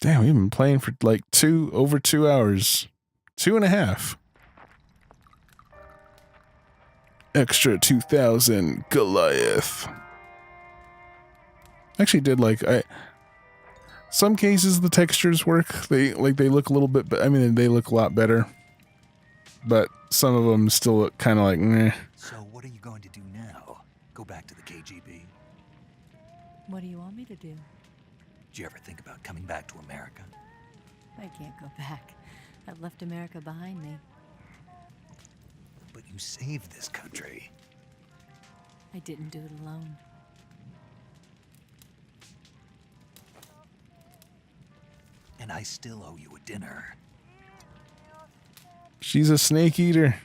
Damn, we've been playing for like over 2 hours. 2.5. Extra 2,000 Goliath. Actually did like some cases the textures work. They look a little bit, I mean they look a lot better. But some of them still look kind of like meh. So what are you going to do now? Go back to the KGB? What do you want me to do? Did you ever think about coming back to America? I can't go back. I've left America behind me. But you saved this country. I didn't do it alone. And I still owe you a dinner. She's a snake eater.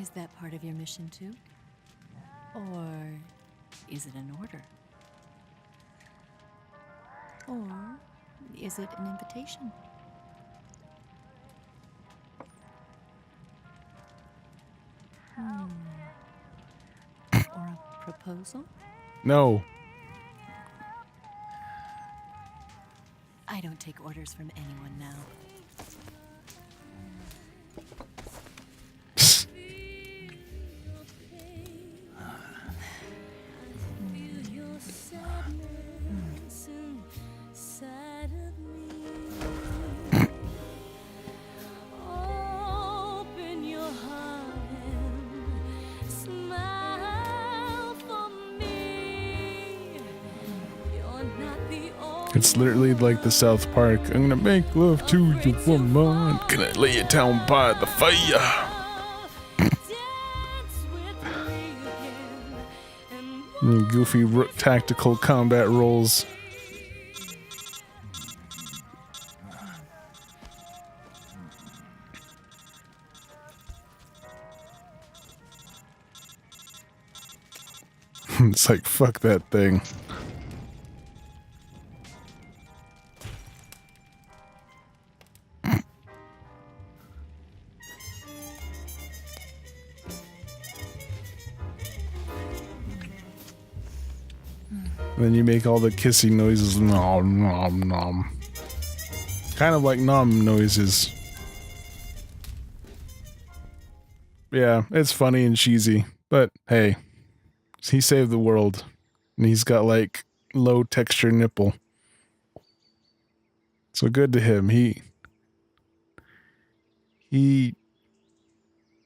Is that part of your mission too? Or is it an order? Or is it an invitation? Or a proposal? No. I don't take orders from anyone now. It's literally like the South Park. I'm gonna make love to you, woman. Gonna lay it down by the fire. Goofy tactical combat roles. It's like, fuck that thing. And then you make all the kissing noises. Nom, nom, nom. Kind of like nom noises. Yeah, it's funny and cheesy. But hey, he saved the world. And he's got like low texture nipple. So good to him. He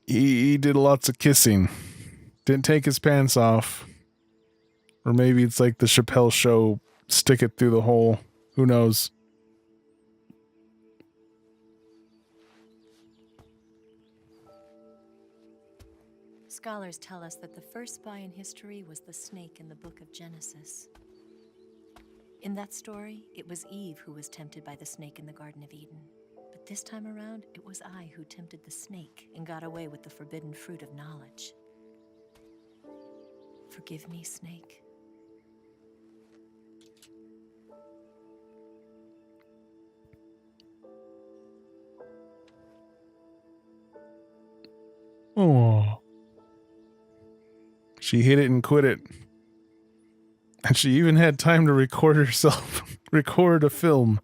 did lots of kissing. Didn't take his pants off. Or maybe it's like the Chappelle Show, stick it through the hole. Who knows? Scholars tell us that the first spy in history was the snake in the book of Genesis. In that story, it was Eve who was tempted by the snake in the Garden of Eden. But this time around, it was I who tempted the snake and got away with the forbidden fruit of knowledge. Forgive me, snake. Oh. She hit it and quit it. And she even had time to record herself, record a film.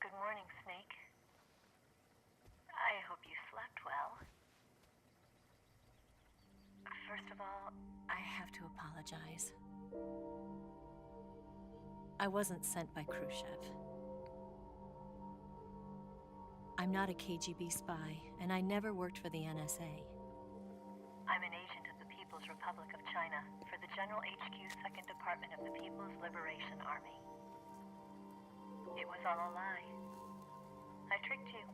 Good morning, Snake. I hope you slept well. First of all, I have to apologize. I wasn't sent by Khrushchev. I'm not a KGB spy, and I never worked for the NSA. I'm an agent of the People's Republic of China for the General HQ 2nd Department of the People's Liberation Army. It was all a lie. I tricked you.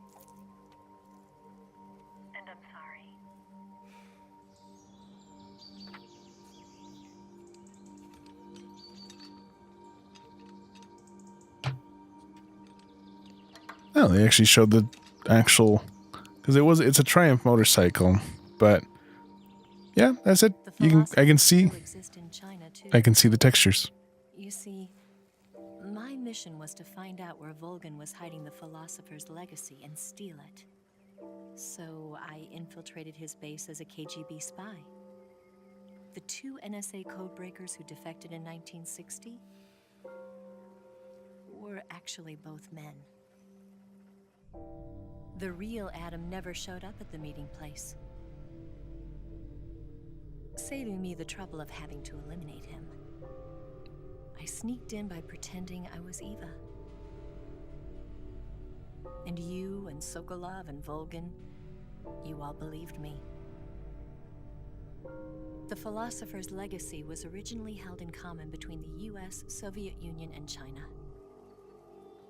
And I'm sorry. Oh, they actually showed the actual, because it's a Triumph motorcycle, but Yeah, that's it. The I can philosophers see. still exist in China too. I can see the textures. You see, my mission was to find out where Volgan was hiding the philosopher's legacy and steal it. So I infiltrated his base as a KGB spy. The 2 NSA codebreakers who defected in 1960 were actually both men. The real Adam never showed up at the meeting place, saving me the trouble of having to eliminate him. I sneaked in by pretending I was Eva. And you and Sokolov and Volgan, you all believed me. The philosopher's legacy was originally held in common between the US, Soviet Union, and China.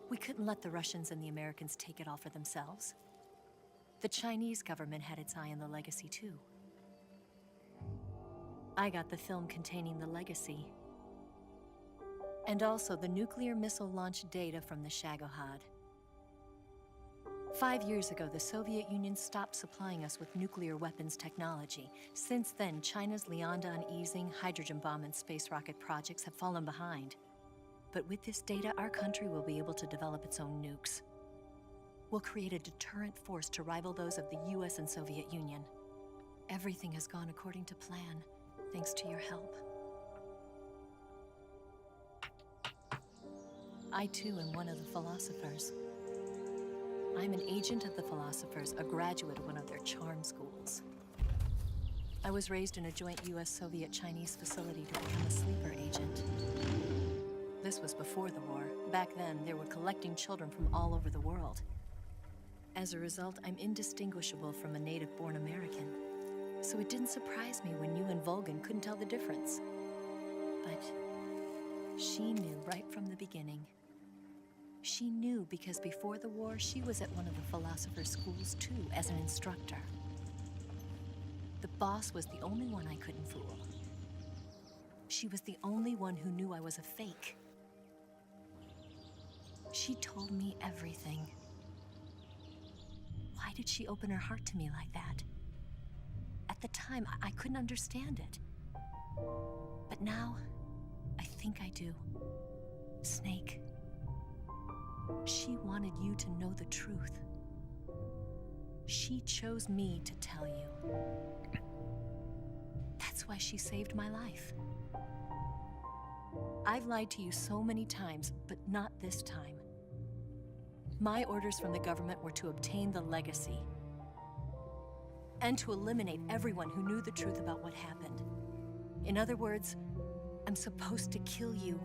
We couldn't let the Russians and the Americans take it all for themselves. The Chinese government had its eye on the legacy too. I got the film containing the legacy, and also the nuclear missile launch data from the Shagohod. 5 years ago, the Soviet Union stopped supplying us with nuclear weapons technology. Since then, China's Liaodong easing, hydrogen bomb, and space rocket projects have fallen behind. But with this data, our country will be able to develop its own nukes. We'll create a deterrent force to rival those of the US and Soviet Union. Everything has gone according to plan, thanks to your help. I too am one of the philosophers. I'm an agent of the philosophers, a graduate of one of their charm schools. I was raised in a joint US-Soviet-Chinese facility to become a sleeper agent. This was before the war. Back then, they were collecting children from all over the world. As a result, I'm indistinguishable from a native-born American. So it didn't surprise me when you and Volgan couldn't tell the difference. But she knew right from the beginning. She knew because before the war, she was at one of the philosopher's schools too, as an instructor. The boss was the only one I couldn't fool. She was the only one who knew I was a fake. She told me everything. Why did she open her heart to me like that? At the time, I couldn't understand it. But now, I think I do. Snake. She wanted you to know the truth. She chose me to tell you. That's why she saved my life. I've lied to you so many times, but not this time. My orders from the government were to obtain the legacy and to eliminate everyone who knew the truth about what happened. In other words, I'm supposed to kill you.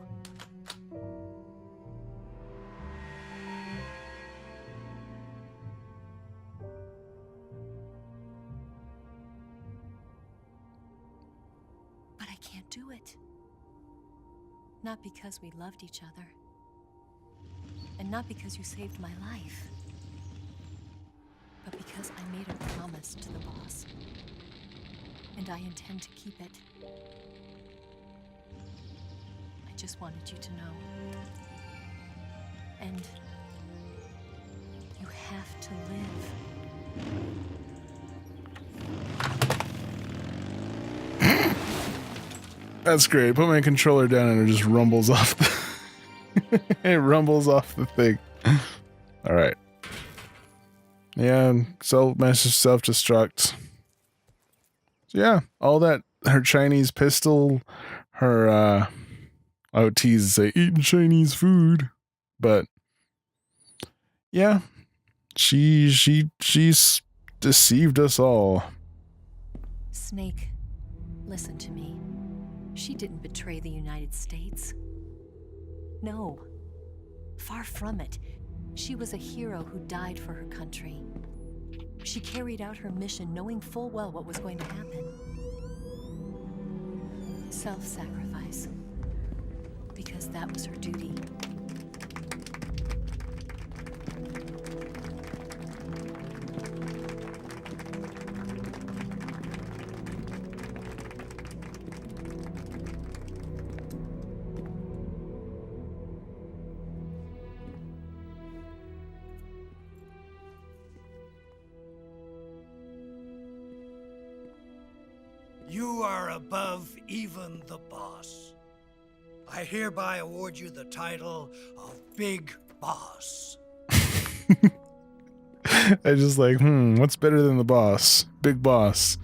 But I can't do it. Not because we loved each other. And not because you saved my life. But because I made a promise to the boss. And I intend to keep it. I just wanted you to know. And you have to live. That's great. Put my controller down and it just rumbles off the it rumbles off the thing. All right. Yeah, massive self-destruct. So yeah, all that, her Chinese pistol, her I would tease and say eating Chinese food, but yeah, she's deceived us all. Snake, listen to me. She didn't betray the United States. No, far from it. She was a hero who died for her country. She carried out her mission knowing full well what was going to happen. Self-sacrifice. Because that was her duty. above even the boss. I hereby award you the title of Big Boss. I just like, what's better than the boss? Big boss.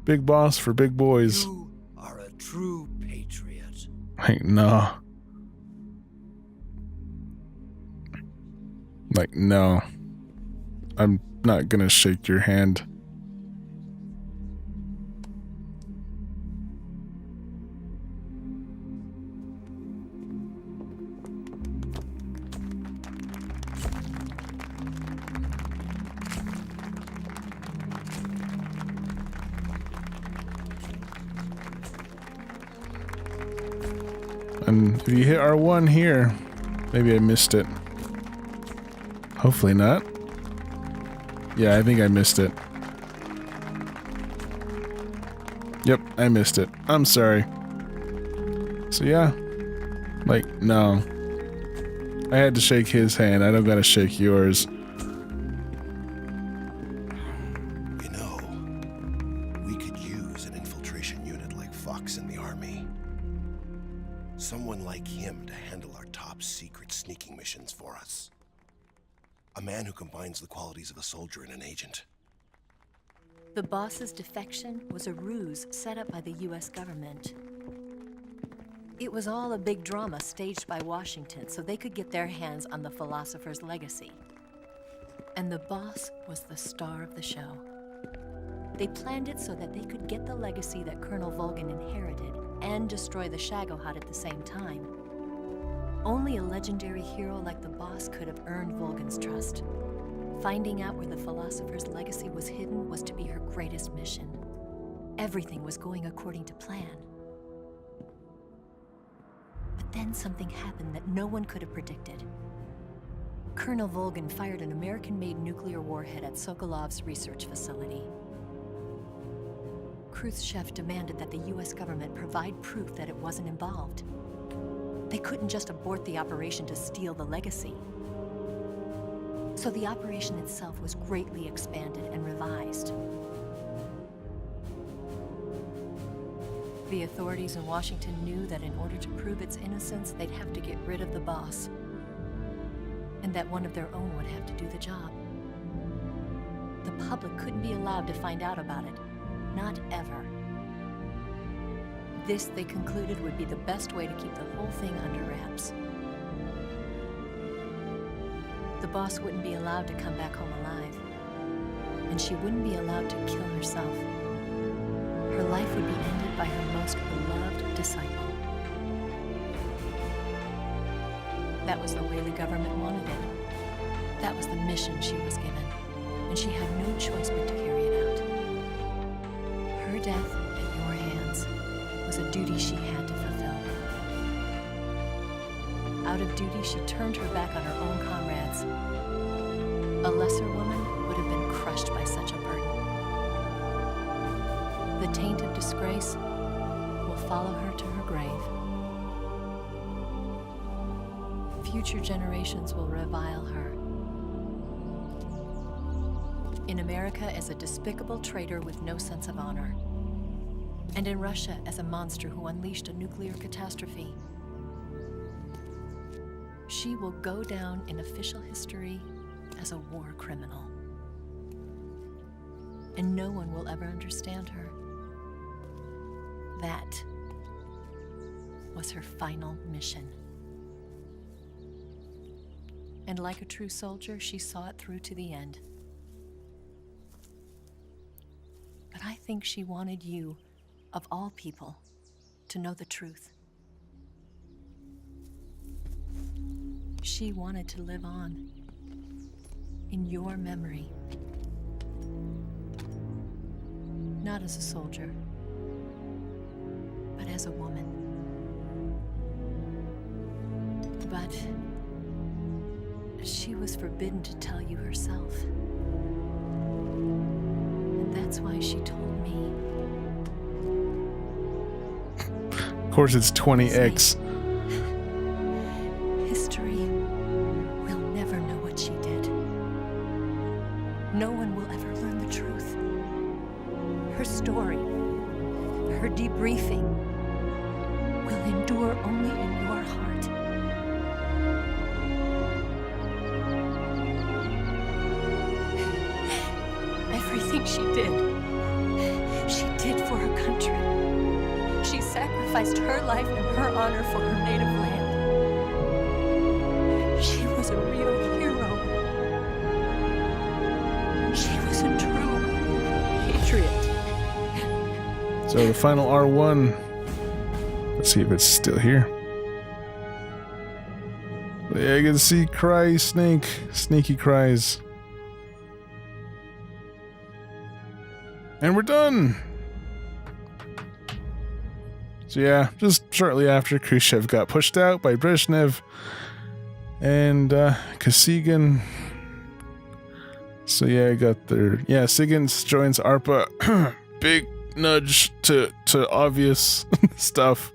Big boss for big boys. You are a true patriot. Like, no. Like, no. I'm not gonna shake your hand. And if you hit R1 here, maybe I missed it. Hopefully not. Yeah, I think I missed it. Yep, I missed it. I'm sorry. So yeah, like, no. I had to shake his hand. I don't gotta shake yours. You know, we could use an infiltration unit like Fox in the army. Someone like him to handle our top secret sneaking missions for us. A man who combines the qualities of a soldier and an agent. The boss's defection was a ruse set up by the US government. It was all a big drama staged by Washington so they could get their hands on the philosopher's legacy. And the boss was the star of the show. They planned it so that they could get the legacy that Colonel Volgin inherited and destroy the Shagohod at the same time. Only a legendary hero like the boss could have earned Volgin's trust. Finding out where the philosopher's legacy was hidden was to be her greatest mission. Everything was going according to plan. But then something happened that no one could have predicted. Colonel Volgin fired an American-made nuclear warhead at Sokolov's research facility. Khrushchev demanded that the US government provide proof that it wasn't involved. They couldn't just abort the operation to steal the legacy. So the operation itself was greatly expanded and revised. The authorities in Washington knew that in order to prove its innocence, they'd have to get rid of the boss, and that one of their own would have to do the job. The public couldn't be allowed to find out about it, not ever. This, they concluded, would be the best way to keep the whole thing under wraps. The boss wouldn't be allowed to come back home alive, and she wouldn't be allowed to kill herself. Her life would be ended by her most beloved disciple. That was the way the government wanted it. That was the mission she was given, and she had no choice but to carry it out. Her death at your hands was a duty she had to fulfill. Out of duty, she turned her back on her own comrades. A lesser woman would have been crushed by such a burden. The taint of disgrace will follow her to her grave. Future generations will revile her. In America as a despicable traitor with no sense of honor. And in Russia as a monster who unleashed a nuclear catastrophe. She will go down in official history as a war criminal. And no one will ever understand her. That was her final mission. And like a true soldier, she saw it through to the end. But I think she wanted you, of all people, to know the truth. She wanted to live on in your memory. Not as a soldier, but as a woman. But she was forbidden to tell you herself. And that's why she told me. Of course, it's 20x. History will never know what she did. No one will ever learn the truth. Her story, her her debriefing will endure only in your heart. Everything she did for her country. She sacrificed her life and her honor for her native land. She was a real hero. She was a true patriot. So the final R1. Let's see if it's still here. Yeah, I can see cry snake. Sneaky cries. And we're done! So yeah, just shortly after, Khrushchev got pushed out by Brezhnev. And Kosygin. So yeah, I got their... Yeah, Sigin joins ARPA. Big nudge to obvious stuff.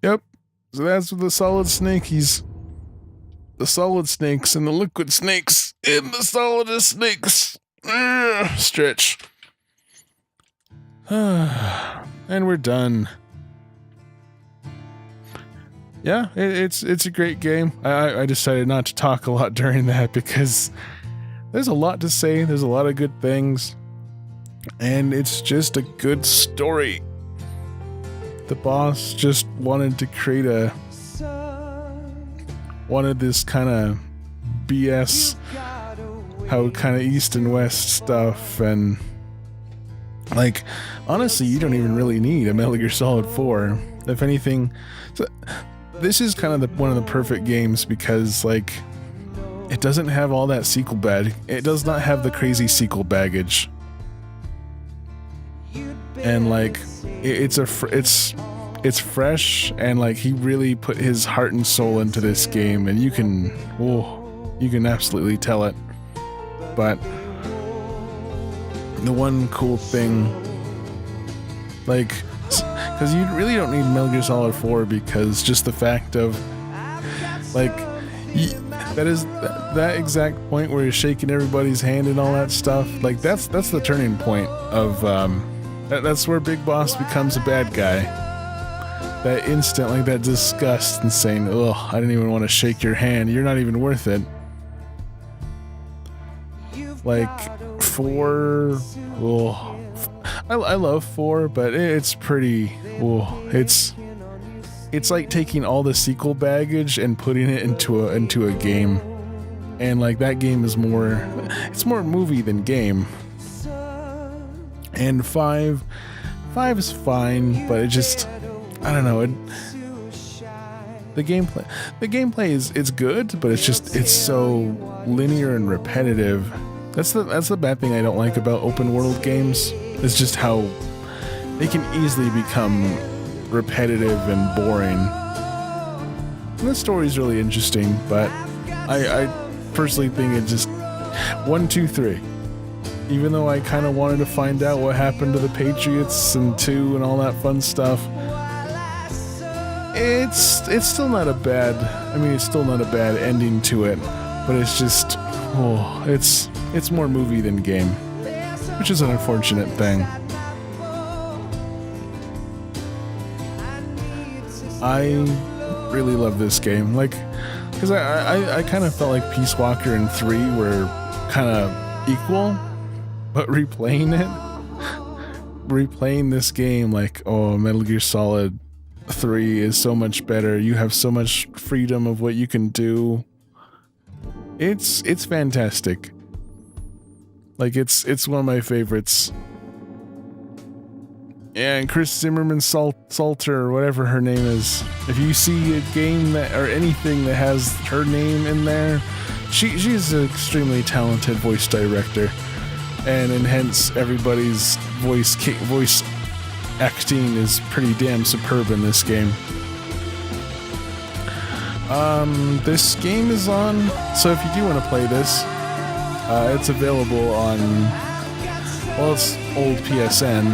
Yep. So that's the solid snakies. The solid snakes and the liquid snakes and the solidest snakes. Stretch. And we're done. Yeah, it's a great game. I decided not to talk a lot during that because there's a lot to say. There's a lot of good things. And it's just a good story. The boss just wanted to create wanted this kind of BS, how kind of East and West stuff, and like, honestly, you don't even really need a Metal Gear Solid 4. If anything, so this is kind of one of the perfect games because, like, it doesn't have all that sequel bag. It does not have the crazy sequel baggage. And like, it's fresh, and like, he really put his heart and soul into this game, and you can absolutely tell it. But the one cool thing, like, because you really don't need Metal Gear Solid 4, because just the fact of, like, that exact point where you're shaking everybody's hand and all that stuff, like, that's the turning point of that's where Big Boss becomes a bad guy. That instant, like, that disgust and saying, ugh, I didn't even want to shake your hand, you're not even worth it. Like, 4, oh, I love 4, but it's pretty, oh, it's like taking all the sequel baggage and putting it into a game. And like, that game is it's more movie than game. And 5 is fine, but it just, I don't know, the gameplay is good, but it's so linear and repetitive. That's the bad thing I don't like about open world games. It's just how they can easily become repetitive and boring. And the story's really interesting, but I personally think it just 1, 2, 3. Even though I kind of wanted to find out what happened to the Patriots and 2 and all that fun stuff, it's still not a bad. I mean, it's still not a bad ending to it, but it's just, oh, it's more movie than game, which is an unfortunate thing. I really love this game, like, because I kind of felt like Peace Walker and 3 were kind of equal, but replaying this game, like, oh, Metal Gear Solid 3 is so much better. You have so much freedom of what you can do. It's fantastic. Like, it's one of my favorites. Yeah, and Chris Zimmerman Salter, or whatever her name is. If you see a game or anything that has her name in there, she's an extremely talented voice director, and hence everybody's voice acting is pretty damn superb in this game. This game is on, so if you do want to play this, it's available on, well, it's old PSN,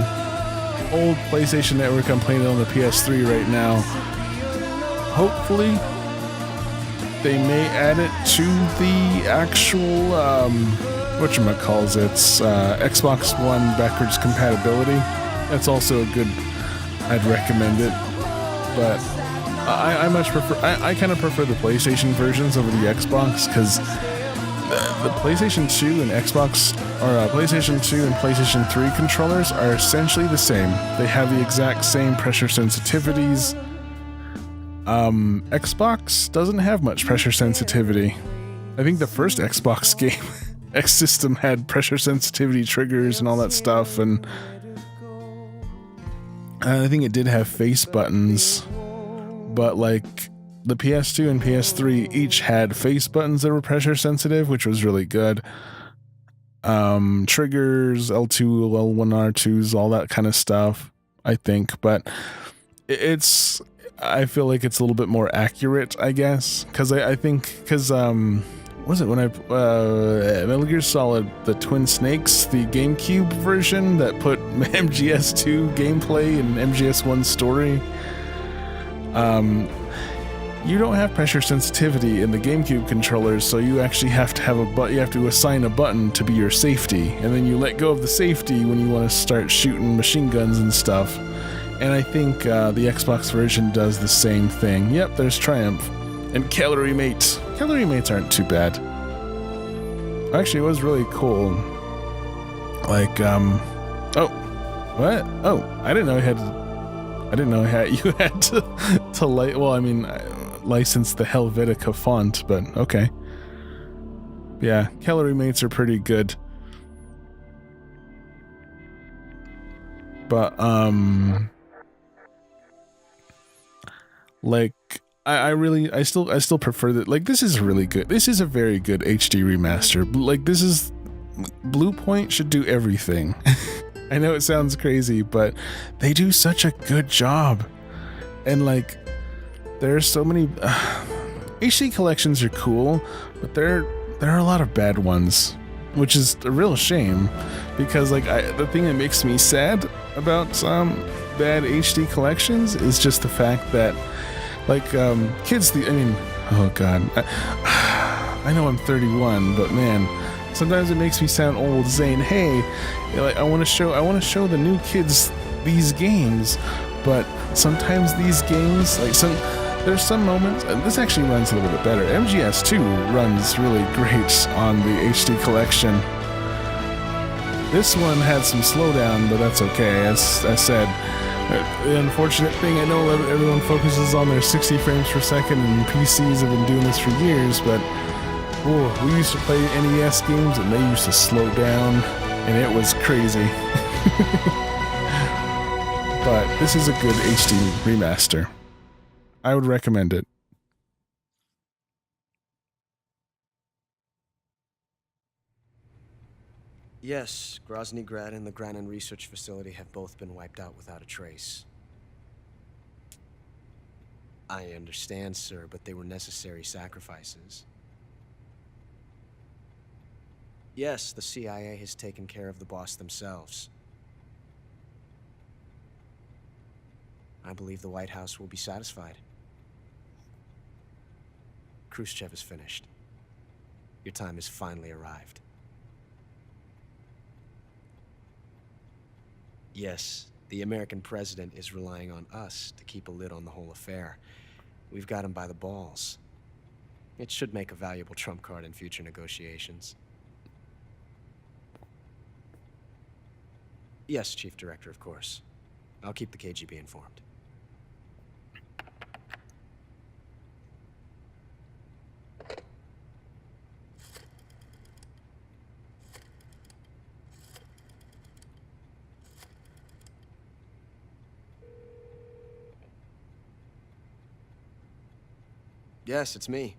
old PlayStation Network. I'm playing it on the PS3 right now. Hopefully, they may add it to the actual, whatchamacallits, Xbox One backwards compatibility. That's also a good, I'd recommend it, but I much prefer, I kind of prefer the PlayStation versions over the Xbox, because the PlayStation 2 and Xbox, or PlayStation 2 and PlayStation 3 controllers are essentially the same. They have the exact same pressure sensitivities. Xbox doesn't have much pressure sensitivity. I think the first Xbox game, X System, had pressure sensitivity triggers and all that stuff, and I think it did have face buttons, but like the PS2 and PS3 each had face buttons that were pressure sensitive, which was really good. Triggers, L2, L1, R2s, all that kind of stuff, I think, but I feel like it's a little bit more accurate, I guess, because I think, because was it when Metal Gear Solid, the Twin Snakes, the GameCube version that put MGS2 gameplay and MGS1 story, you don't have pressure sensitivity in the GameCube controllers, so you actually have to have you have to assign a button to be your safety, and then you let go of the safety when you want to start shooting machine guns and stuff. And I think the Xbox version does the same thing. Yep, there's Triumph. And Calorie Mates. Calorie Mates aren't too bad. Actually, it was really cool. Like, oh, what? Oh, I didn't know you had to license the Helvetica font, but okay. Yeah, Calorie Mates are pretty good. But, like, I still prefer that. Like, this is really good. This is a very good HD remaster. Like, Blue Point should do everything. I know it sounds crazy, but they do such a good job. And like, there are so many HD collections are cool, but there are a lot of bad ones, which is a real shame, because like the thing that makes me sad about bad HD collections is just the fact that like kids, oh god, I know I'm 31, but man, sometimes it makes me sound old saying, hey, like, I want to show the new kids these games, but sometimes these games, like there's some moments, and this actually runs a little bit better. MGS2 runs really great on the HD collection. This one had some slowdown, but that's okay. As I said, the unfortunate thing, I know everyone focuses on their 60 frames per second, and PCs have been doing this for years, but we used to play NES games, and they used to slow down, and it was crazy. But this is a good HD remaster. I would recommend it. Yes, Grozny Grad and the Granin Research Facility have both been wiped out without a trace. I understand, sir, but they were necessary sacrifices. Yes, the CIA has taken care of the boss themselves. I believe the White House will be satisfied. Khrushchev is finished. Your time has finally arrived. Yes, the American president is relying on us to keep a lid on the whole affair. We've got him by the balls. It should make a valuable trump card in future negotiations. Yes, Chief Director, of course. I'll keep the KGB informed. Yes, it's me.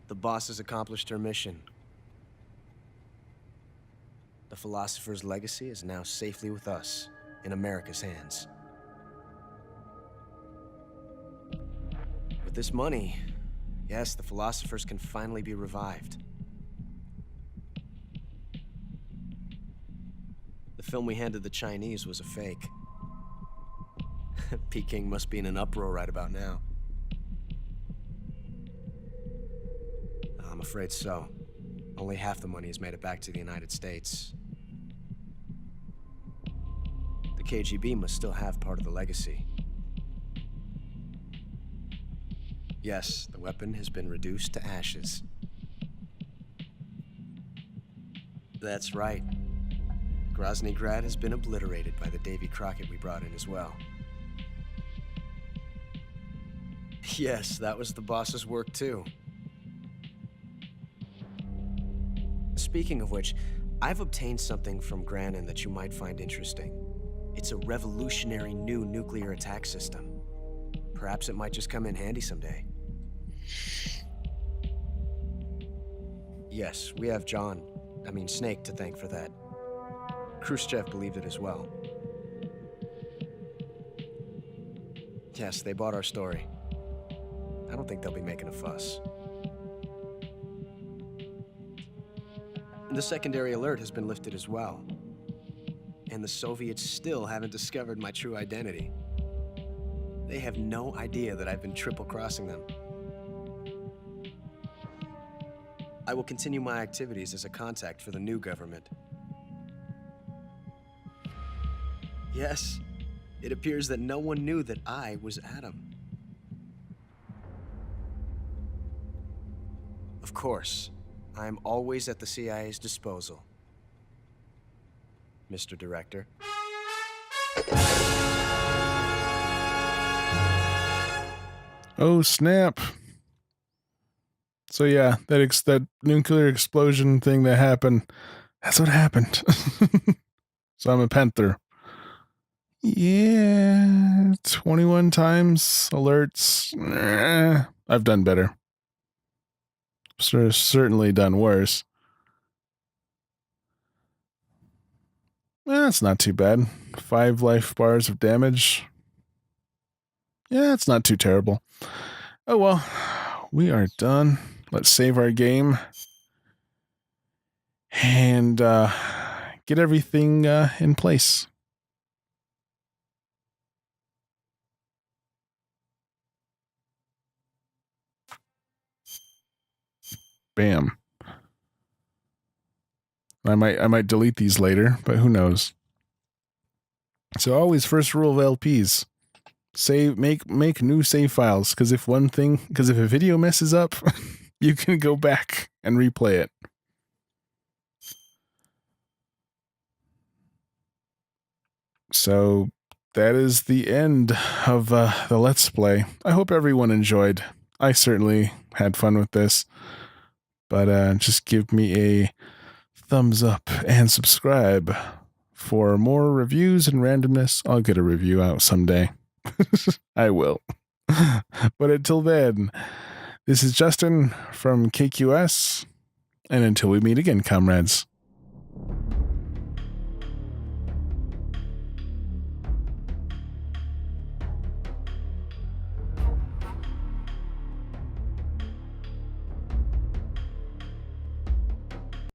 The boss has accomplished her mission. The philosopher's legacy is now safely with us, in America's hands. With this money, yes, the philosophers can finally be revived. The film we handed the Chinese was a fake. Peking must be in an uproar right about now. I'm afraid so. Only half the money has made it back to the United States. The KGB must still have part of the legacy. Yes, the weapon has been reduced to ashes. That's right. Grozny Grad has been obliterated by the Davy Crockett we brought in as well. Yes, that was the boss's work too. Speaking of which, I've obtained something from Granin that you might find interesting. It's a revolutionary new nuclear attack system. Perhaps it might just come in handy someday. Yes, we have Snake to thank for that. Khrushchev believed it as well. Yes, they bought our story. I don't think they'll be making a fuss. The secondary alert has been lifted as well. And the Soviets still haven't discovered my true identity. They have no idea that I've been triple-crossing them. I will continue my activities as a contact for the new government. Yes, it appears that no one knew that I was Adam. Of course, I am always at the CIA's disposal, Mr. Director. Oh, snap. So yeah, that nuclear explosion thing that happened, that's what happened. So I'm a Panther. Yeah, 21 times alerts. I've done better. Certainly done worse. That's not too bad. 5 life bars of damage. Yeah, it's not too terrible. Oh well, we are done. Let's save our game. And get everything in place. Bam. I might delete these later, but who knows. So always first rule of LPs. Make new save files, because if a video messes up, you can go back and replay it. So that is the end of the Let's Play. I hope everyone enjoyed. I certainly had fun with this. But just give me a thumbs up and subscribe for more reviews and randomness. I'll get a review out someday. I will. But until then, this is Justin from KQS, and until we meet again, comrades.